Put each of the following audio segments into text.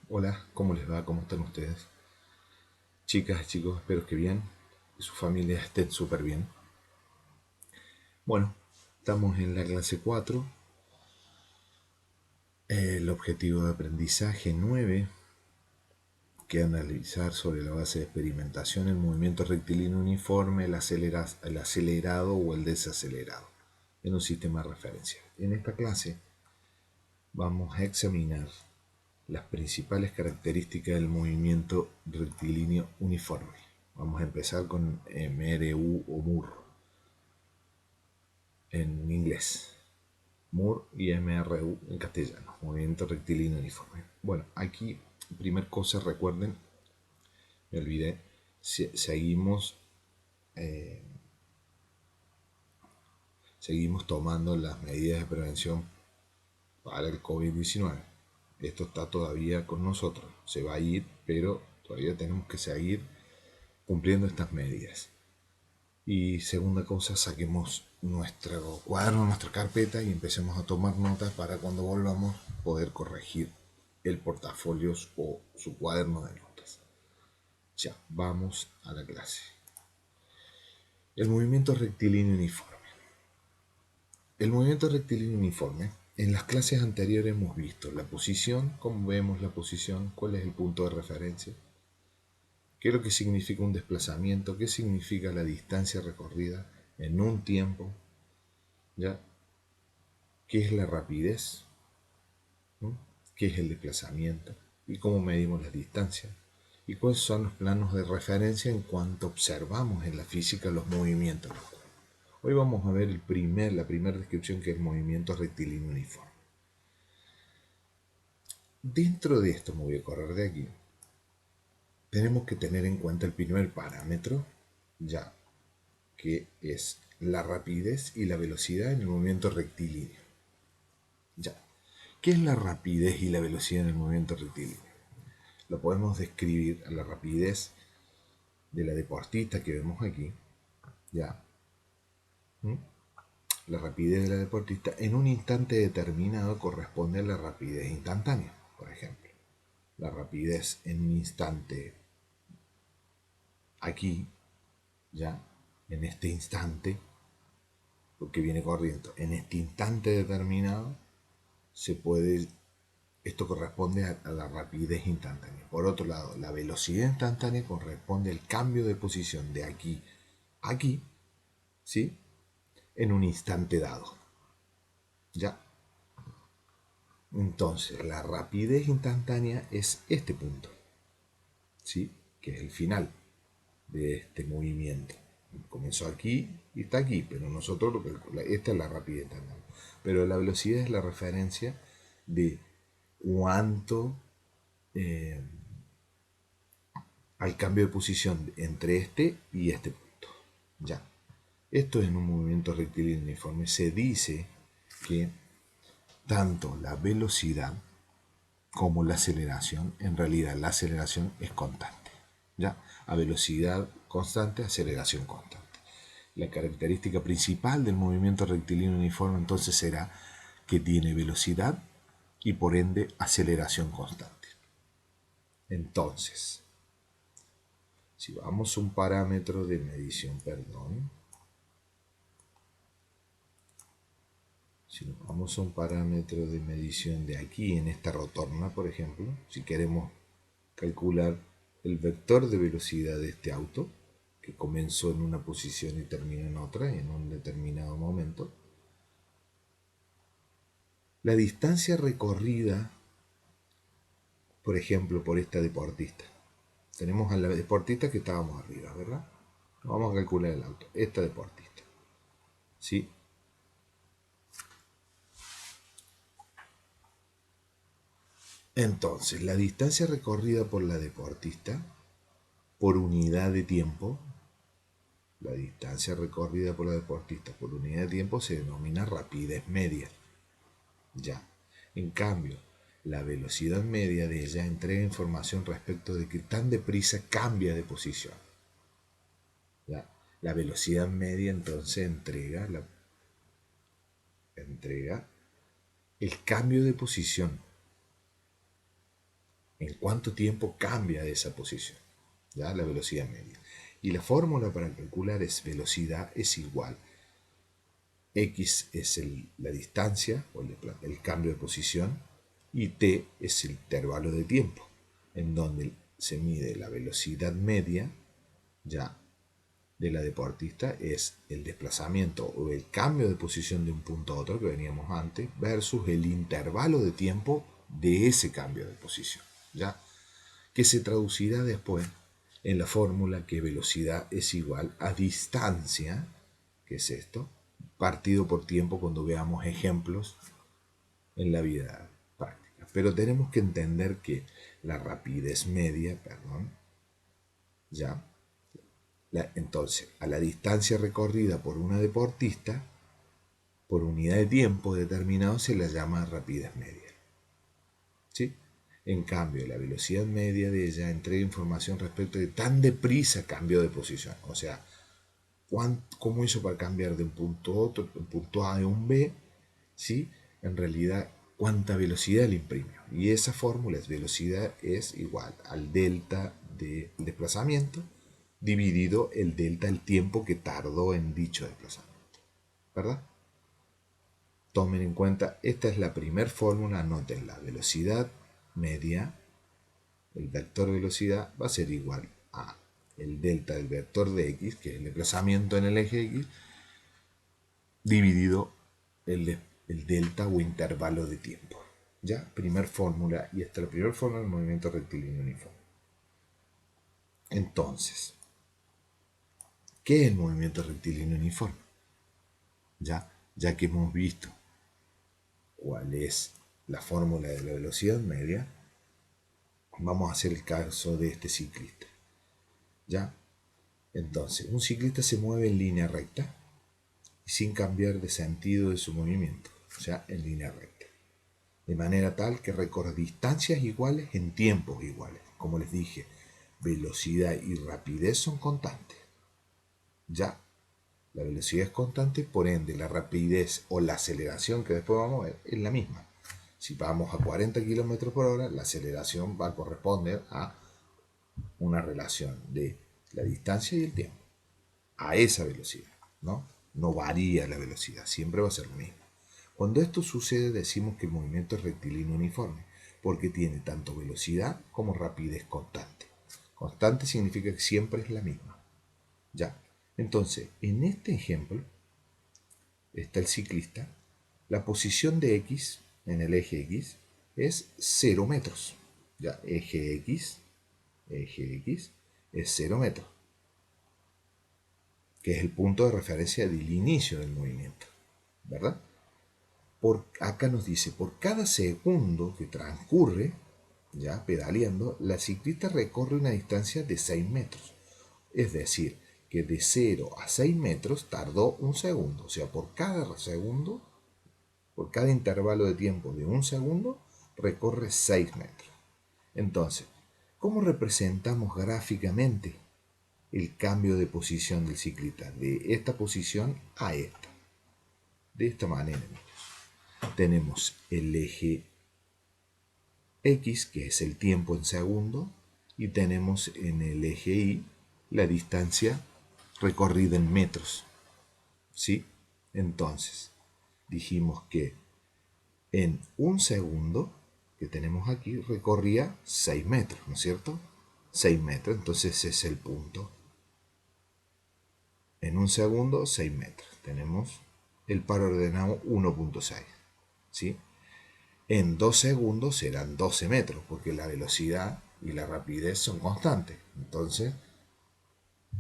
Hola, ¿cómo les va? ¿Cómo están ustedes? Chicas y chicos, espero que bien, que su familia estén súper bien. Bueno, estamos en la clase 4, el objetivo de aprendizaje 9, que es analizar sobre la base de experimentación el movimiento rectilíneo uniforme, el acelerado o el desacelerado en un sistema de referencia. En esta clase vamos a examinar las principales características del movimiento rectilíneo uniforme. Vamos a empezar con MRU o MUR en inglés. MUR y MRU en castellano, movimiento rectilíneo uniforme. Bueno, aquí, primer cosa, recuerden, me olvidé, eh, seguimos tomando las medidas de prevención para el COVID-19. Esto está todavía con nosotros, se va a ir, pero todavía tenemos que seguir cumpliendo estas medidas. Y segunda cosa, saquemos nuestro cuaderno, nuestra carpeta y empecemos a tomar notas para cuando volvamos poder corregir el portafolio o su cuaderno de notas. Ya, vamos a la clase. El movimiento rectilíneo uniforme. El movimiento rectilíneo uniforme, en las clases anteriores hemos visto la posición, cómo vemos la posición, cuál es el punto de referencia, qué es lo que significa un desplazamiento, qué significa la distancia recorrida en un tiempo, ¿ya? ¿Qué es la rapidez? ¿No? ¿Qué es el desplazamiento? ¿Y cómo medimos las distancias? ¿Y cuáles son los planos de referencia en cuanto observamos en la física los movimientos? Hoy vamos a ver la primera descripción, que es el movimiento rectilíneo uniforme. Dentro de esto, me voy a correr de aquí, tenemos que tener en cuenta el primer parámetro, ya que es la rapidez y la velocidad en el movimiento rectilíneo. Ya. ¿Qué es la rapidez y la velocidad en el movimiento rectilíneo? Lo podemos describir a la rapidez de la deportista que vemos aquí, ya. ¿Mm? La rapidez de la deportista en un instante determinado corresponde a la rapidez instantánea, por ejemplo. La rapidez en un instante aquí, ya, en este instante, porque viene corriendo, en este instante determinado, se puede, esto corresponde a la rapidez instantánea. Por otro lado, la velocidad instantánea corresponde al cambio de posición de aquí a aquí, ¿sí? En un instante dado. ¿Ya? Entonces, la rapidez instantánea es este punto, ¿sí? Que es el final de este movimiento. Comenzó aquí y está aquí, pero nosotros lo calculamos. Esta es la rapidez instantánea. Pero la velocidad es la referencia de cuánto eh, al cambio de posición entre este y este punto. Ya. Esto es en un movimiento rectilíneo uniforme. Se dice que tanto la velocidad como la aceleración, en realidad la aceleración es constante. ¿Ya? A velocidad constante, aceleración constante. La característica principal del movimiento rectilíneo uniforme entonces será que tiene velocidad y por ende aceleración constante. Entonces, si vamos a un parámetro de medición, perdón, si nos vamos a un parámetro de medición de aquí, en esta rotorna, por ejemplo, si queremos calcular el vector de velocidad de este auto, que comenzó en una posición y termina en otra en un determinado momento, la distancia recorrida, por ejemplo, por esta deportista. Tenemos a la deportista que estábamos arriba, ¿verdad? Vamos a calcular el auto. Esta deportista. ¿Sí? Entonces, la distancia recorrida por la deportista por unidad de tiempo, la distancia recorrida por la deportista por unidad de tiempo se denomina rapidez media. Ya. En cambio, la velocidad media de ella entrega información respecto de que tan deprisa cambia de posición. ¿Ya? La velocidad media entonces entrega el cambio de posición en cuánto tiempo cambia de esa posición, ¿ya? La velocidad media. Y la fórmula para calcular es velocidad es igual. X es la distancia o el cambio de posición y t es el intervalo de tiempo en donde se mide la velocidad media ya de la deportista es el desplazamiento o el cambio de posición de un punto a otro que veníamos antes versus el intervalo de tiempo de ese cambio de posición, ¿ya? Que se traducirá después en la fórmula que velocidad es igual a distancia, que es esto, partido por tiempo cuando veamos ejemplos en la vida práctica. Pero tenemos que entender que la rapidez media, ya, entonces, a la distancia recorrida por una deportista, por unidad de tiempo determinado, se la llama rapidez media. ¿Sí? En cambio, la velocidad media de ella entrega información respecto de tan deprisa cambió de posición. O sea, cómo hizo para cambiar de un punto a otro, un punto A a un B, ¿sí? En realidad, cuánta velocidad le imprimió. Y esa fórmula es velocidad es igual al delta del desplazamiento dividido el delta el tiempo que tardó en dicho desplazamiento. ¿Verdad? Tomen en cuenta, esta es la primera fórmula, anoten la velocidad media, el vector de velocidad va a ser igual a el delta del vector de x, que es el desplazamiento en el eje x, dividido el delta o intervalo de tiempo. ¿Ya? Primer fórmula, y esta es la primera fórmula del movimiento rectilíneo uniforme. Entonces, ¿qué es el movimiento rectilíneo uniforme? Ya que hemos visto cuál es la fórmula de la velocidad media, vamos a hacer el caso de este ciclista. ¿Ya? Entonces, un ciclista se mueve en línea recta y sin cambiar de sentido de su movimiento, o sea, en línea recta. De manera tal que recorre distancias iguales en tiempos iguales. Como les dije, velocidad y rapidez son constantes. Ya, la velocidad es constante, por ende la rapidez o la aceleración que después vamos a ver es la misma. Si vamos a 40 km por hora, la aceleración va a corresponder a una relación de la distancia y el tiempo. A esa velocidad, ¿no? No varía la velocidad, siempre va a ser lo mismo. Cuando esto sucede decimos que el movimiento es rectilíneo uniforme, porque tiene tanto velocidad como rapidez constante. Constante significa que siempre es la misma. Ya. Entonces, en este ejemplo, está el ciclista, la posición de X en el eje X es 0 metros. Ya, eje X es 0 metros, que es el punto de referencia del inicio del movimiento, ¿verdad? Acá nos dice, por cada segundo que transcurre, ya pedaleando, la ciclista recorre una distancia de 6 metros. Es decir, que de 0 a 6 metros tardó un segundo. O sea, por cada segundo, por cada intervalo de tiempo de un segundo, recorre 6 metros. Entonces, ¿cómo representamos gráficamente el cambio de posición del ciclista? De esta posición a esta. De esta manera, tenemos el eje X, que es el tiempo en segundo, y tenemos en el eje Y la distancia recorrida en metros. ¿Sí? Entonces, dijimos que en un segundo que tenemos aquí recorría 6 metros, ¿no es cierto? 6 metros, entonces ese es el punto. En un segundo, 6 metros. Tenemos el par ordenado 1.6. ¿Sí? En 2 segundos serán 12 metros, porque la velocidad y la rapidez son constantes. Entonces,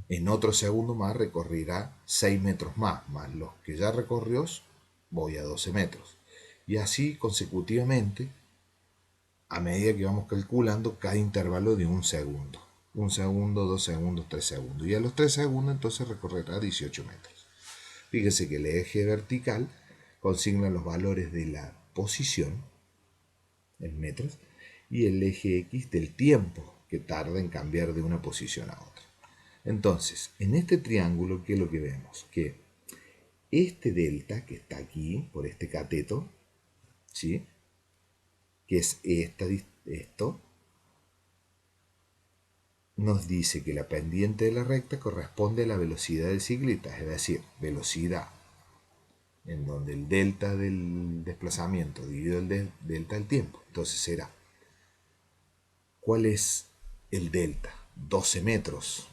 en otro segundo más recorrerá 6 metros más los que ya recorrió, voy a 12 metros. Y así consecutivamente, a medida que vamos calculando cada intervalo de un segundo. Un segundo, 2 segundos, 3 segundos. Y a los 3 segundos entonces recorrerá 18 metros. Fíjese que el eje vertical consigna los valores de la posición en metros y el eje X del tiempo que tarda en cambiar de una posición a otra. Entonces, en este triángulo, ¿qué es lo que vemos? Que este delta que está aquí, por este cateto, ¿sí? Que es esto, nos dice que la pendiente de la recta corresponde a la velocidad del ciclista, es decir, velocidad, en donde el delta del desplazamiento dividido el delta del tiempo. Entonces será, ¿cuál es el delta? 12 metros,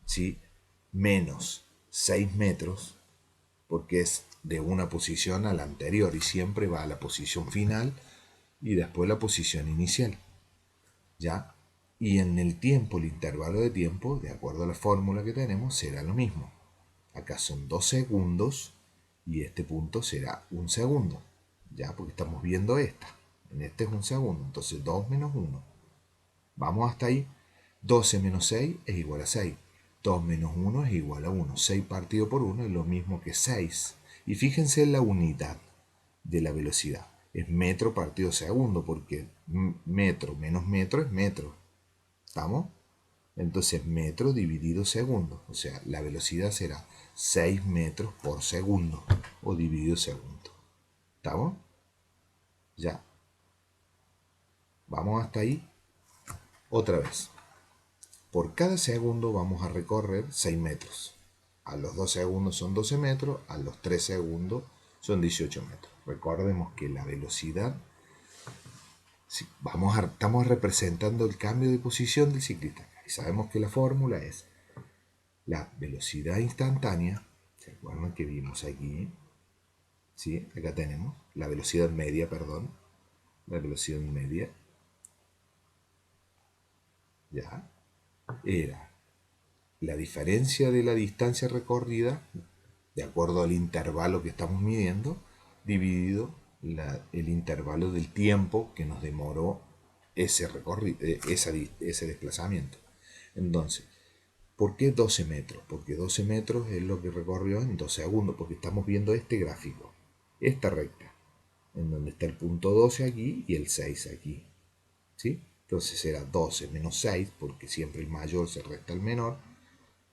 ¿sí? Menos 6 metros, porque es de una posición a la anterior y siempre va a la posición final y después la posición inicial, ¿ya? Y en el tiempo, el intervalo de tiempo, de acuerdo a la fórmula que tenemos, será lo mismo. Acá son 2 segundos y este punto será un segundo, ¿ya? Porque estamos viendo esta. En este es un segundo, entonces 2 menos 1. Vamos hasta ahí. 12 menos 6 es igual a 6. 2 menos 1 es igual a 1. 6 partido por 1 es lo mismo que 6. Y fíjense en la unidad de la velocidad. Es metro partido segundo, porque metro menos metro es metro. ¿Estamos? Entonces metro dividido segundo. O sea, la velocidad será 6 metros por segundo. O dividido segundo. ¿Estamos? Ya. Vamos hasta ahí. Otra vez. Por cada segundo vamos a recorrer 6 metros. A los 2 segundos son 12 metros, a los 3 segundos son 18 metros. Recordemos que la velocidad, estamos representando el cambio de posición del ciclista. Y sabemos que la fórmula es la velocidad instantánea, ¿se acuerdan que vimos aquí? ¿Sí? Acá tenemos la velocidad media, perdón. La velocidad media, ya, era la diferencia de la distancia recorrida, de acuerdo al intervalo que estamos midiendo, dividido el intervalo del tiempo que nos demoró ese recorrido, ese desplazamiento. Entonces, ¿por qué 12 metros? Porque 12 metros es lo que recorrió en 2 segundos, porque estamos viendo este gráfico, esta recta, en donde está el punto 12 aquí y el 6 aquí. ¿Sí? Entonces será 12 menos 6, porque siempre el mayor se resta al menor,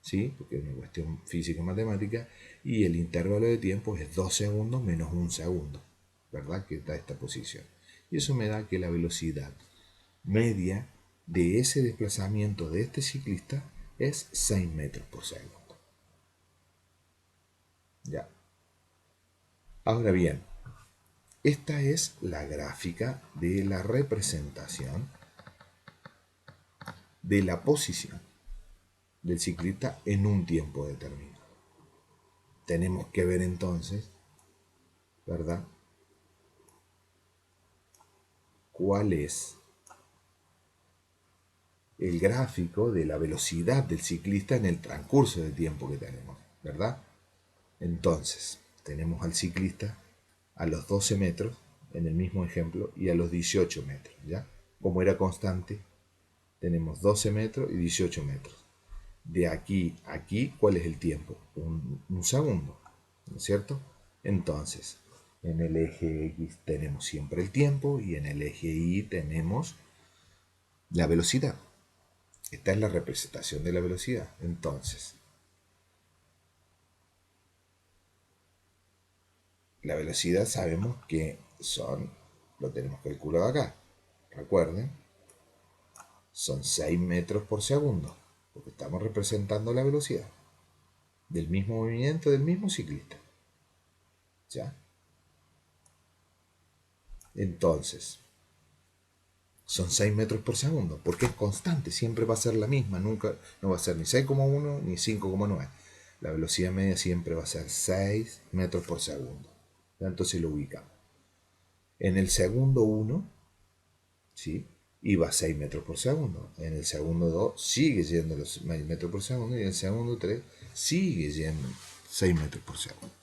¿sí? Porque es una cuestión física y matemática, y el intervalo de tiempo es 2 segundos menos 1 segundo, ¿verdad? Que da esta posición. Y eso me da que la velocidad media de ese desplazamiento de este ciclista es 6 metros por segundo. Ya. Ahora bien, esta es la gráfica de la representación de la posición del ciclista en un tiempo determinado. Tenemos que ver entonces, ¿verdad? ¿Cuál es el gráfico de la velocidad del ciclista en el transcurso del tiempo que tenemos, ¿verdad? Entonces, tenemos al ciclista a los 12 metros, en el mismo ejemplo, y a los 18 metros, ¿ya? Como era constante, tenemos 12 metros y 18 metros. De aquí a aquí, ¿cuál es el tiempo? Un segundo, ¿no es cierto? Entonces, en el eje X tenemos siempre el tiempo y en el eje Y tenemos la velocidad. Esta es la representación de la velocidad. Entonces, la velocidad sabemos que lo tenemos calculado acá. Recuerden, son 6 metros por segundo, porque estamos representando la velocidad del mismo movimiento del mismo ciclista. ¿Ya? Entonces, son 6 metros por segundo, porque es constante, siempre va a ser la misma, nunca no va a ser ni 6,1 ni 5,9. La velocidad media siempre va a ser 6 metros por segundo. Entonces lo ubicamos. En el segundo 1, ¿sí? Iba a 6 metros por segundo. En el segundo 2 sigue yendo los 6 metros por segundo y en el segundo 3 sigue yendo 6 metros por segundo.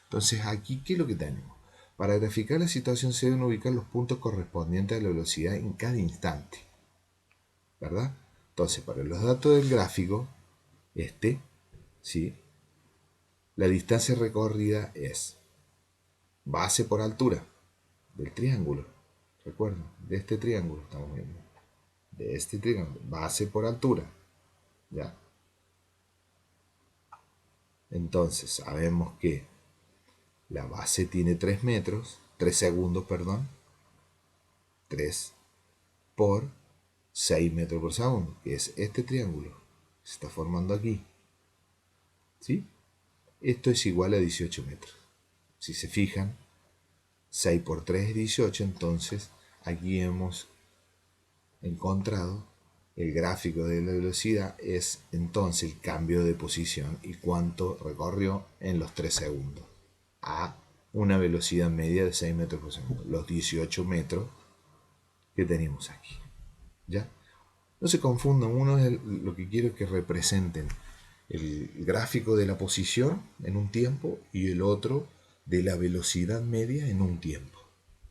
Entonces aquí, ¿qué es lo que tenemos? Para graficar la situación se deben ubicar los puntos correspondientes a la velocidad en cada instante, ¿verdad? Entonces, para los datos del gráfico, ¿sí? La distancia recorrida es base por altura del triángulo. Recuerden, de este triángulo estamos viendo. De este triángulo, base por altura. ¿Ya? Entonces, sabemos que la base tiene 3 metros, 3 segundos, perdón. 3 por 6 metros por segundo, que es este triángulo que se está formando aquí. ¿Sí? Esto es igual a 18 metros. Si se fijan, 6 por 3 es 18, entonces aquí hemos encontrado el gráfico de la velocidad, es entonces el cambio de posición y cuánto recorrió en los 3 segundos a una velocidad media de 6 metros por segundo, los 18 metros que tenemos aquí. ¿Ya? No se confundan, uno es lo que quiero es que representen el gráfico de la posición en un tiempo y el otro de la velocidad media en un tiempo,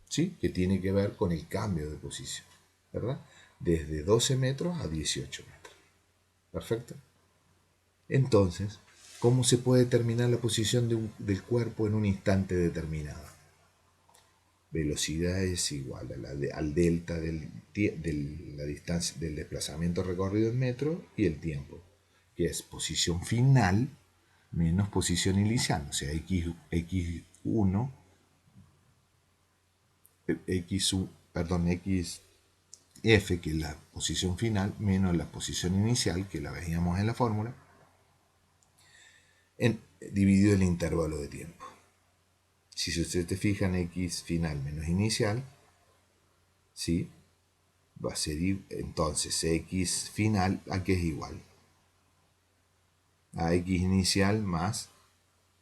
¿sí? Que tiene que ver con el cambio de posición, ¿verdad? Desde 12 metros a 18 metros. ¿Perfecto? Entonces, ¿cómo se puede determinar la posición del cuerpo en un instante determinado? Velocidad es igual al delta de la distancia del desplazamiento recorrido en metro y el tiempo, que es posición final menos posición inicial, o sea, x1, xf, que es la posición final, menos la posición inicial, que la veíamos en la fórmula, dividido el intervalo de tiempo. Si ustedes te fijan, x final menos inicial, ¿sí? Va a ser entonces x final a qué es igual a x inicial más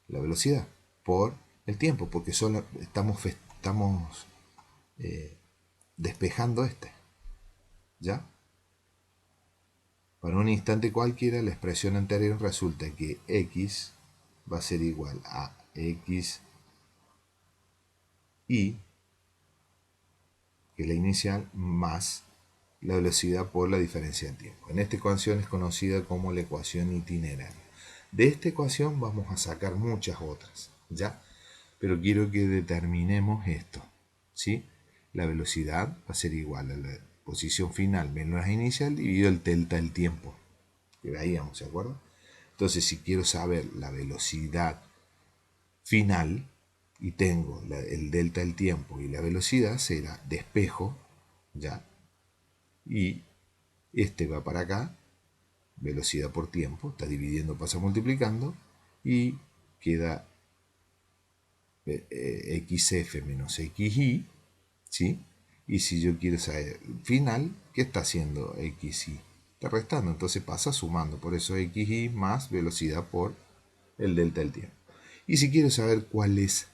la velocidad por el tiempo, porque solo estamos despejando ¿ya? Para un instante cualquiera, la expresión anterior resulta que x va a ser igual a x y, que es la inicial, más la velocidad por la diferencia de tiempo. En esta ecuación es conocida como la ecuación itineraria. De esta ecuación vamos a sacar muchas otras, ¿ya? Pero quiero que determinemos esto, ¿sí? La velocidad va a ser igual a la posición final menos la inicial dividido el delta del tiempo, que veíamos, ¿se acuerdan? Entonces, si quiero saber la velocidad final y tengo el delta del tiempo y la velocidad, será despejo, ¿ya? Y este va para acá, velocidad por tiempo, está dividiendo, pasa multiplicando, y queda xf menos xy, ¿sí? Y si yo quiero saber final, ¿qué está haciendo xy? Está restando, entonces pasa sumando, por eso xy más velocidad por el delta del tiempo. Y si quiero saber cuál es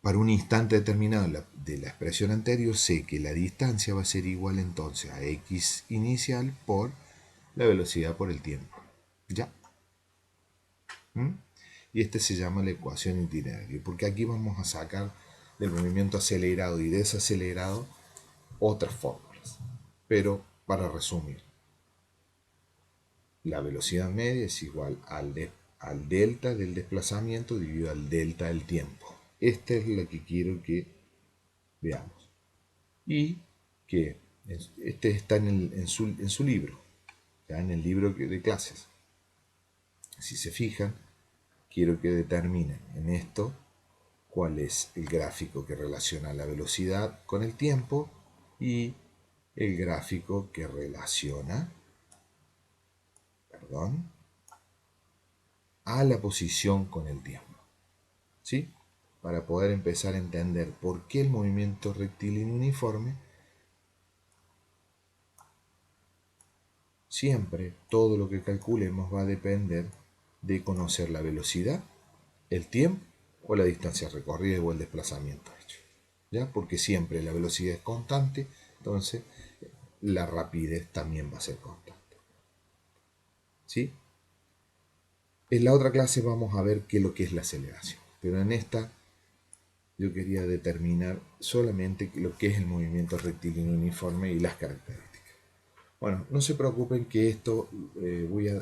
para un instante determinado de la expresión anterior, sé que la distancia va a ser igual entonces a x inicial por la velocidad por el tiempo. ¿Ya? ¿Mm? Y este se llama la ecuación itineraria, porque aquí vamos a sacar del movimiento acelerado y desacelerado otras fórmulas. Pero para resumir, la velocidad media es igual al delta del desplazamiento dividido al delta del tiempo. Esta es la que quiero que veamos. Y que este está en su libro, ya en el libro de clases. Si se fijan, quiero que determinen en esto cuál es el gráfico que relaciona la velocidad con el tiempo y el gráfico que relaciona, a la posición con el tiempo. ¿Sí? Para poder empezar a entender por qué el movimiento rectilíneo uniforme, siempre todo lo que calculemos va a depender de conocer la velocidad, el tiempo o la distancia recorrida o el desplazamiento hecho. ¿Ya? Porque siempre la velocidad es constante, entonces la rapidez también va a ser constante. ¿Sí? En la otra clase vamos a ver qué es lo que es la aceleración, pero en esta yo quería determinar solamente lo que es el movimiento rectilíneo uniforme y las características. Bueno, no se preocupen que esto,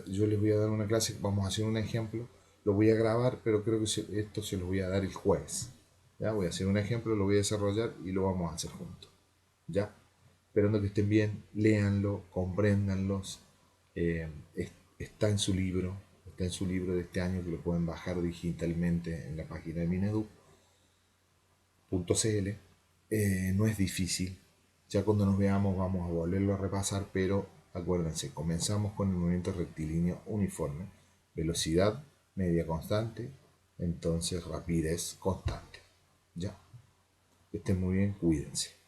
yo les voy a dar una clase, vamos a hacer un ejemplo, lo voy a grabar, pero creo que esto se lo voy a dar el jueves. ¿Ya? Voy a hacer un ejemplo, lo voy a desarrollar y lo vamos a hacer juntos. ¿Ya? Esperando que estén bien, léanlo, compréndanlos. Eh, está en su libro, está en su libro de este año que lo pueden bajar digitalmente en la página de Minedu. No es difícil. Ya cuando nos veamos vamos a volverlo a repasar, pero acuérdense, comenzamos con el movimiento rectilíneo uniforme, velocidad media constante, entonces rapidez constante. Ya, que estén muy bien, cuídense.